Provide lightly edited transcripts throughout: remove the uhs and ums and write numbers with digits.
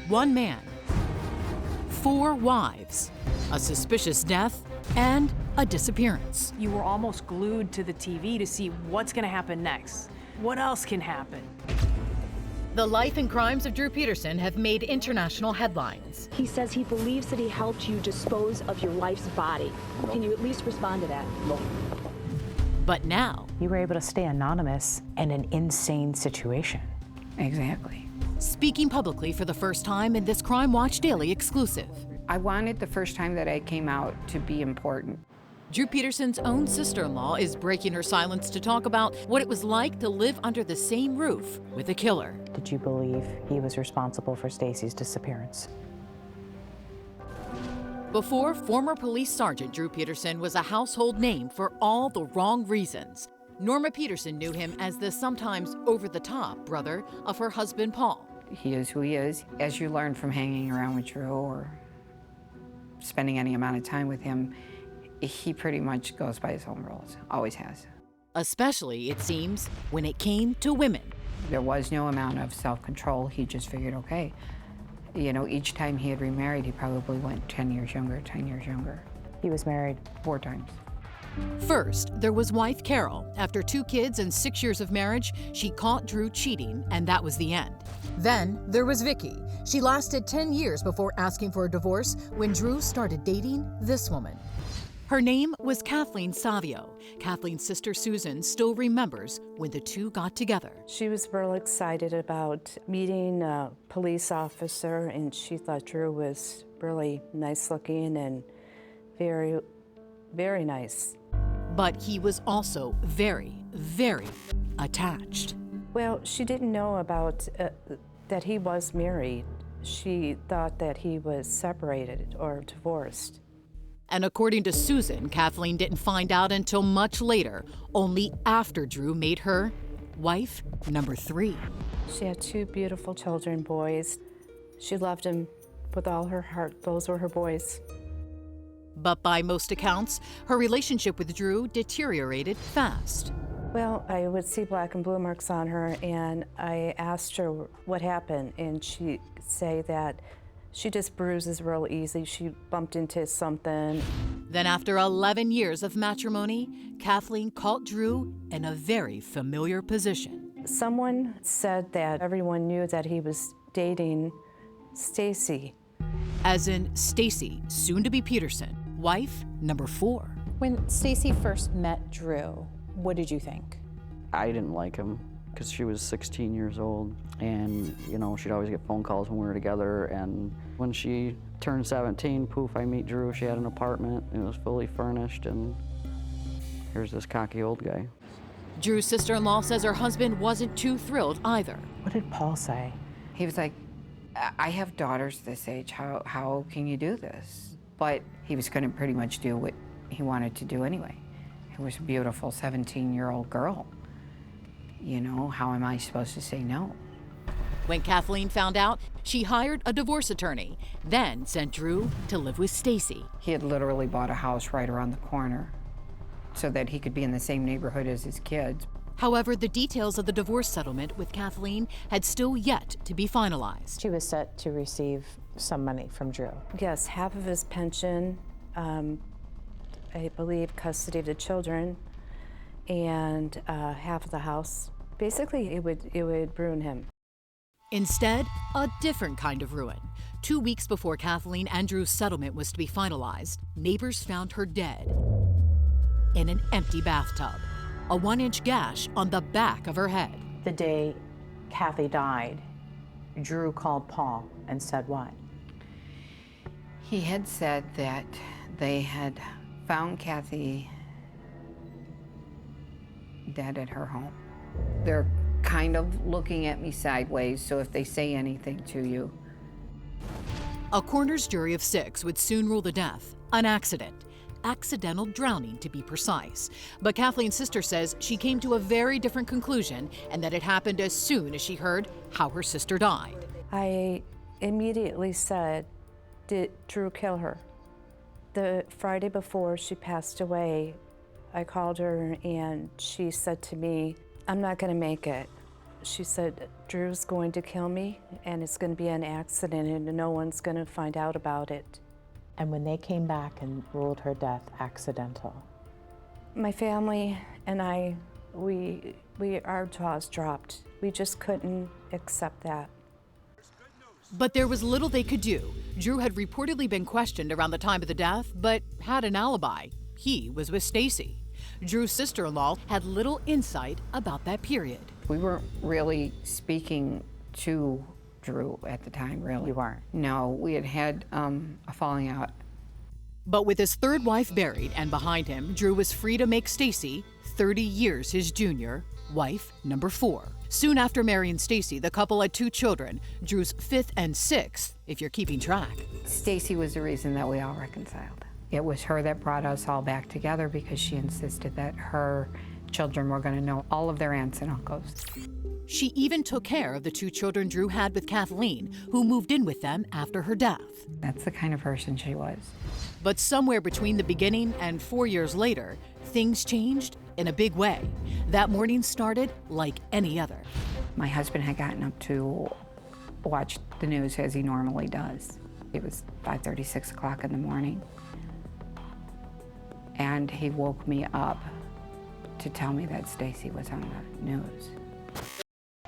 One man, 4 wives, a suspicious death, and a disappearance. You were almost glued to the TV to see what's going to happen next. What else can happen? The life and crimes of Drew Peterson have made international headlines. He says he believes that he helped you dispose of your wife's body. Can you at least respond to that? No. But now, you were able to stay anonymous in an insane situation. Exactly. speaking publicly for the first time in this Crime Watch Daily exclusive. I wanted the first time that I came out to be important. Drew Peterson's own sister-in-law is breaking her silence to talk about what it was like to live under the same roof with a killer. Did you believe he was responsible for Stacy's disappearance? Before, former police sergeant Drew Peterson was a household name for all the wrong reasons. Norma Peterson knew him as the sometimes over-the-top brother of her husband, Paul. He is who he is. As you learn from hanging around with Drew or spending any amount of time with him, he pretty much goes by his own rules, always has. Especially, it seems, when it came to women. There was no amount of self-control. He just figured, okay, you know, each time he had remarried, he probably went 10 years younger, 10 years younger. He was married 4 times. First, there was wife Carol. After 2 kids and 6 years of marriage, she caught Drew cheating, and that was the end. Then there was Vicky. She lasted 10 years before asking for a divorce when Drew started dating this woman. Her name was Kathleen Savio. Kathleen's sister Susan still remembers when the two got together. She was real excited about meeting a police officer, and she thought Drew was really nice looking and very, very nice. But he was also very, very attached. Well, she didn't know about that he was married. She thought that he was separated or divorced. And according to Susan, Kathleen didn't find out until much later, only after Drew made her wife number 3. She had 2 beautiful children, boys. She loved him with all her heart. Those were her boys. But by most accounts, her relationship with Drew deteriorated fast. Well, I would see black and blue marks on her, and I asked her what happened, and she'd say that she just bruises real easy. She bumped into something. Then after 11 years of matrimony, Kathleen caught Drew in a very familiar position. Someone said that everyone knew that he was dating Stacy. As in Stacy, soon to be Peterson, wife number 4. When Stacy first met Drew, what did you think? I didn't like him because she was 16 years old, and you know, she'd always get phone calls when we were together, and when she turned 17, poof, I meet Drew. She had an apartment, it was fully furnished, and here's this cocky old guy. Drew's sister-in-law says her husband wasn't too thrilled either. What did Paul say? He was like, I have daughters this age, how can you do this? But he was gonna pretty much do what he wanted to do anyway. It was a beautiful 17-year-old girl. You know, how am I supposed to say no? When Kathleen found out, she hired a divorce attorney, then sent Drew to live with Stacy. He had literally bought a house right around the corner so that he could be in the same neighborhood as his kids. However, the details of the divorce settlement with Kathleen had still yet to be finalized. She was set to receive some money from Drew. Yes, half of his pension, I believe custody of the children, and half of the house. Basically, it would ruin him. Instead, a different kind of ruin. 2 weeks before Kathleen and Drew's settlement was to be finalized, neighbors found her dead in an empty bathtub, a 1-inch gash on the back of her head. The day Kathy died, Drew called Paul and said what? He had said that they had found Kathy dead at her home. They're kind of looking at me sideways, so if they say anything to you. A coroner's jury of 6 would soon rule the death an accident. Accidental drowning, to be precise. But Kathleen's sister says she came to a very different conclusion, and that it happened as soon as she heard how her sister died. I immediately said, did Drew kill her? The Friday before she passed away, I called her and she said to me, I'm not gonna make it. She said, Drew's going to kill me, and it's going to be an accident, and no one's going to find out about it. And when they came back and ruled her death accidental, My family and I, our jaws dropped. We just couldn't accept that. But there was little they could do. Drew had reportedly been questioned around the time of the death, but had an alibi. He was with Stacy. Drew's sister-in-law had little insight about that period. We weren't really speaking to Drew at the time, really. You weren't? No, we had a falling out. But with his third wife buried and behind him, Drew was free to make Stacy, 30 years his junior, wife number 4. Soon after marrying Stacy, the couple had 2 children, Drew's 5th and 6th, if you're keeping track. Stacy was the reason that we all reconciled. It was her that brought us all back together because she insisted that her children were going to know all of their aunts and uncles. She even took care of the 2 children Drew had with Kathleen, who moved in with them after her death. That's the kind of person she was. But somewhere between the beginning and 4 years later, things changed in a big way. That morning started like any other. My husband had gotten up to watch the news as he normally does. It was 5:30, 6 o'clock in the morning. And he woke me up to tell me that Stacy was on the news.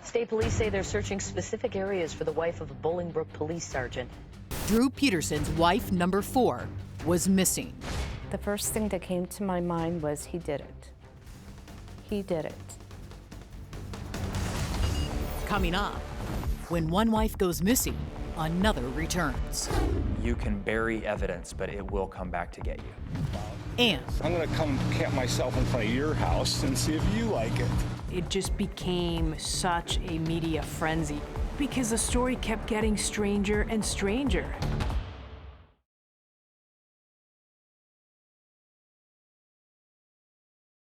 State police say they're searching specific areas for the wife of a Bolingbrook police sergeant. Drew Peterson's wife number 4 was missing. The first thing that came to my mind was he did it. He did it. Coming up, when one wife goes missing, another returns. You can bury evidence, but it will come back to get you. And I'm gonna come camp myself in front of your house and see if you like it. It just became such a media frenzy because the story kept getting stranger and stranger.